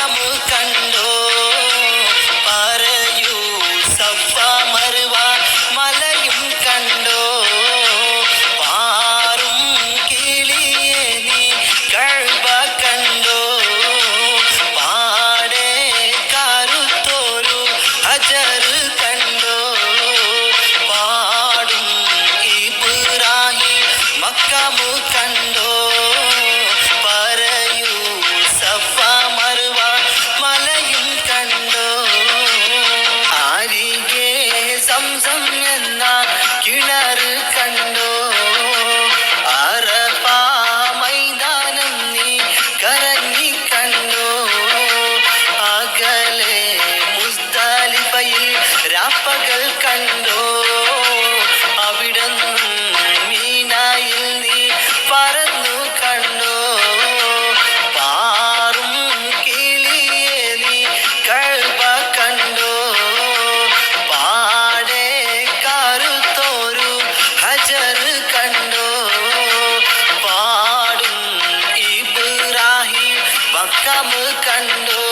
മക്കാമ് കണ്ടോ പറയൂ സഫ മർവ മലയും കണ്ടോ പാറും കിളിയെ നീ കഅബ കണ്ടോ പാടെ കരുത്തോരു ഹജർ കണ്ടോ പാടും ഇബ്രാഹിം മക്കാമ് കണ്ടോ പറയൂ സഫ മർവ മലയും കണ്ടോ ആരികെ സംസം എന്ന കിണർ കണ്ടോ അറഫ മൈതാനം നീ കറങ്ങി കണ്ടോ അകലെ മുസ്ദലിഫയിൽ രാപ്പകൽ കണ്ടോ അവിടന്നും മീനായിൽ നീ പറന്നു കണ്ടോ പാറും കിളിയെ നീ കഅബ കണ്ടോ പാടെ കരുത്തോരു ഹജർ കണ്ടോ പാടും ഇബ്രാഹിം മക്കാമ് കണ്ടോ